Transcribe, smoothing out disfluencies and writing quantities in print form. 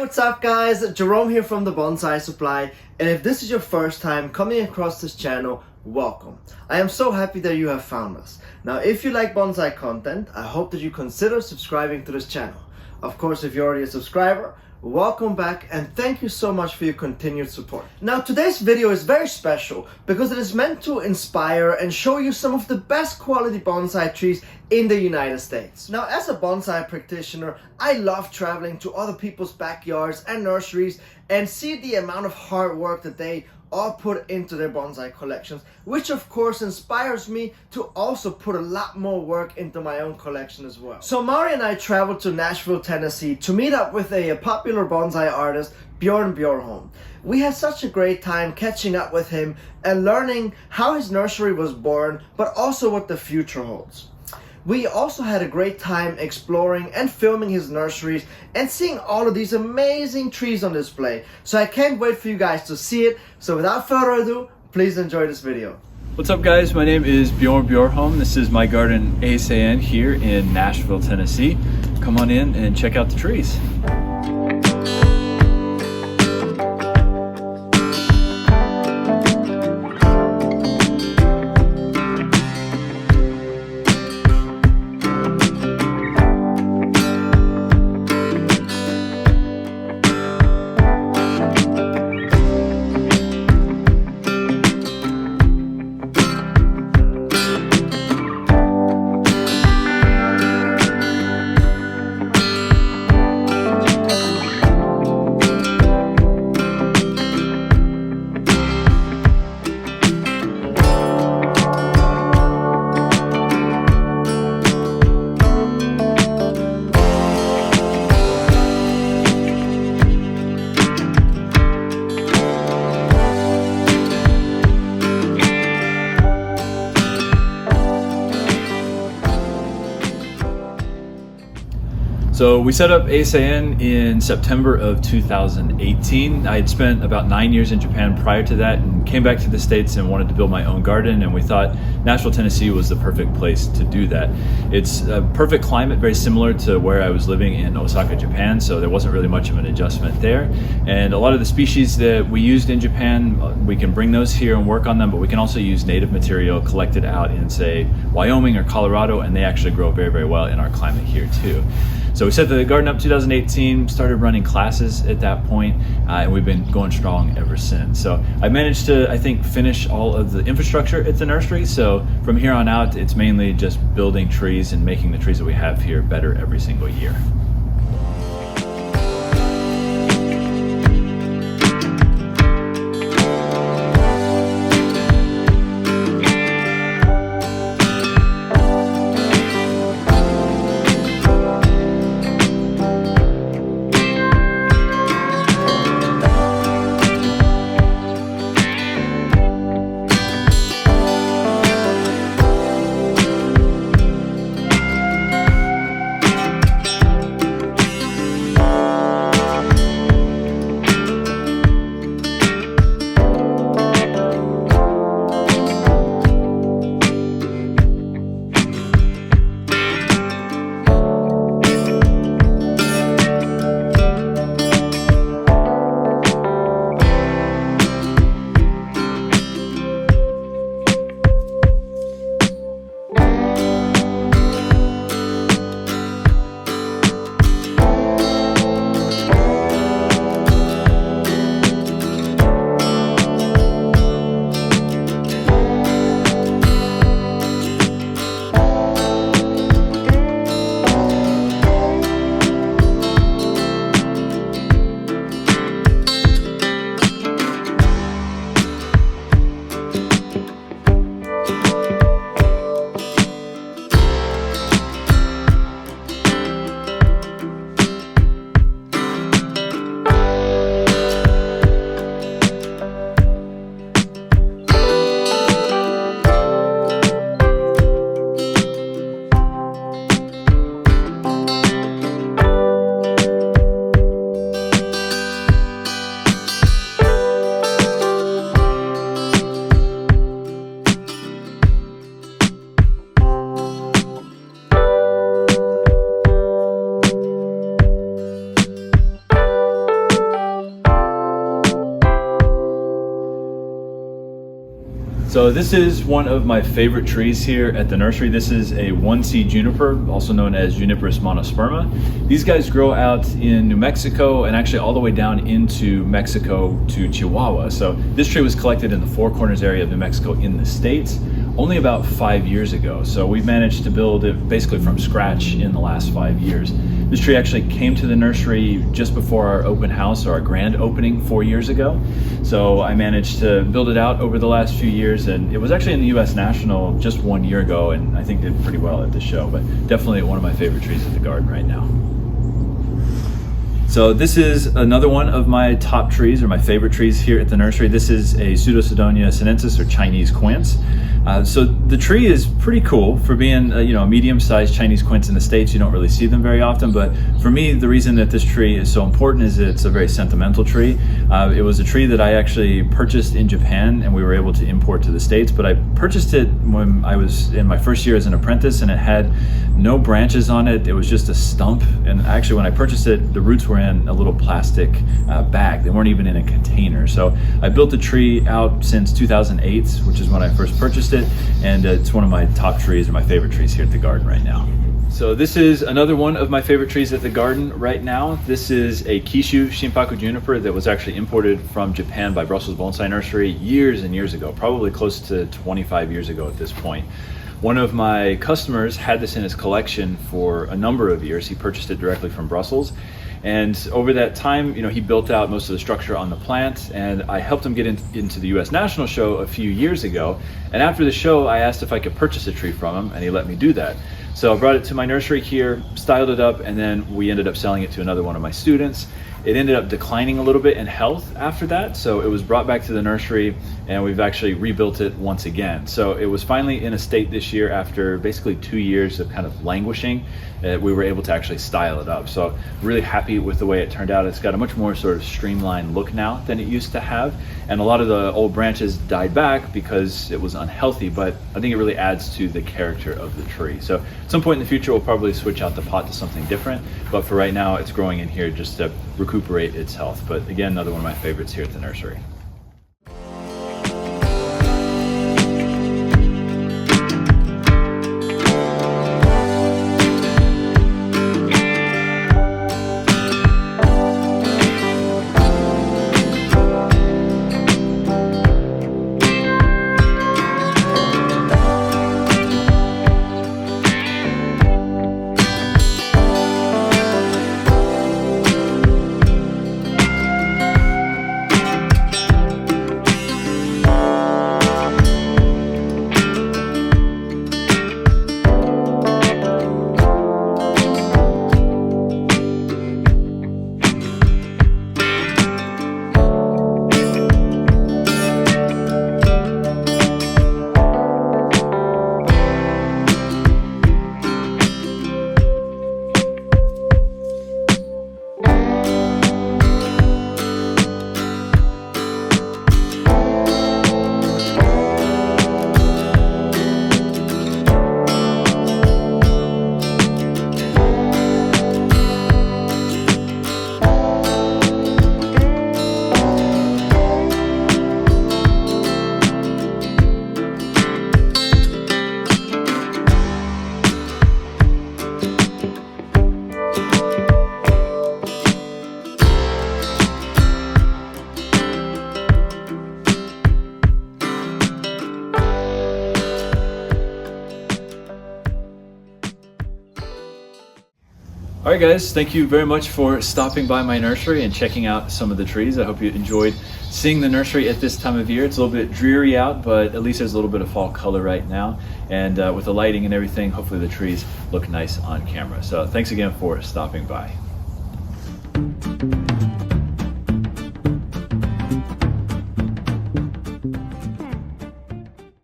what's up guys? Jerome here from the Bonsai Supply, and if this is your first time coming across this channel, welcome. I am so happy that you have found us. Now if you like bonsai content, I hope that you consider subscribing to this channel. Of course, if you're already a subscriber, welcome back and thank you so much for your continued support. Now today's video is very special because it is meant to inspire and show you some of the best quality bonsai trees in the United States. Now as a bonsai practitioner, I love traveling to other people's backyards and nurseries and see the amount of hard work that they all put into their bonsai collections, which of course inspires me to also put a lot more work into my own collection as well. So Mari and I traveled to Nashville, Tennessee to meet up with a popular bonsai artist, Bjorn. We had such a great time catching up with him and learning how his nursery was born, but also what the future holds. We also had a great time exploring and filming his nurseries and seeing all of these amazing trees on display. So I can't wait for you guys to see it. So without further ado, please enjoy this video. What's up guys, my name is Bjorn. This is my garden Eisei-En here in Nashville, Tennessee. Come on in and check out the trees. So we set up Eisei-En in September of 2018. I had spent about 9 years in Japan prior to that and came back to the States and wanted to build my own garden, and we thought Nashville, Tennessee was the perfect place to do that. It's a perfect climate, very similar to where I was living in Osaka, Japan, so there wasn't really much of an adjustment there. And a lot of the species that we used in Japan, we can bring those here and work on them, but we can also use native material collected out in, say, Wyoming or Colorado, and they actually grow very, very well in our climate here too. So we set the garden up 2018, started running classes at that point, and we've been going strong ever since. So I managed to, I think, finish all of the infrastructure at the nursery. So from here on out, it's mainly just building trees and making the trees that we have here better every single year. So this is one of my favorite trees here at the nursery. This is a one-seed juniper, also known as Juniperus monosperma. These guys grow out in New Mexico and actually all the way down into Mexico to Chihuahua. So this tree was collected in the Four Corners area of New Mexico in the States only about 5 years ago. So we've managed to build it basically from scratch in the last 5 years. This tree actually came to the nursery just before our open house or our grand opening 4 years ago. So I managed to build it out over the last few years, and it was actually in the US National just 1 year ago, and I think did pretty well at the show, but definitely one of my favorite trees at the garden right now. So this is another one of my top trees, or my favorite trees here at the nursery. This is a Pseudocydonia sinensis, or Chinese quince. So the tree is pretty cool for being a medium-sized Chinese quince in the States. You don't really see them very often, but for me, the reason that this tree is so important is it's a very sentimental tree. It was a tree that I actually purchased in Japan and we were able to import to the States, but I purchased it when I was in my first year as an apprentice, and it had no branches on it. It was just a stump, and actually when I purchased it, the roots were in a little plastic bag. They weren't even in a container. So I built the tree out since 2008, which is when I first purchased it, and it's one of my top trees, or my favorite trees here at the garden right now. So this is another one of my favorite trees at the garden right now. This is a Kishu Shimpaku juniper that was actually imported from Japan by Brussels Bonsai Nursery years and years ago, probably close to 25 years ago at this point. One of my customers had this in his collection for a number of years. He purchased it directly from Brussels. And over that time, he built out most of the structure on the plant, and I helped him get into the US National Show a few years ago. And after the show, I asked if I could purchase a tree from him, and he let me do that. So I brought it to my nursery here, styled it up, and then we ended up selling it to another one of my students. It ended up declining a little bit in health after that, so it was brought back to the nursery, and we've actually rebuilt it once again. So it was finally in a state this year after basically 2 years of kind of languishing. We were able to actually style it up. So really happy with the way it turned out. It's got a much more sort of streamlined look now than it used to have, and a lot of the old branches died back because it was unhealthy, but I think it really adds to the character of the tree. So at some point in the future, we'll probably switch out the pot to something different, but for right now, it's growing in here just to recuperate its health. But again, another one of my favorites here at the nursery. All right, guys, thank you very much for stopping by my nursery and checking out some of the trees. I hope you enjoyed seeing the nursery at this time of year. It's a little bit dreary out, but at least there's a little bit of fall color right now. And with the lighting and everything, hopefully the trees look nice on camera. So thanks again for stopping by.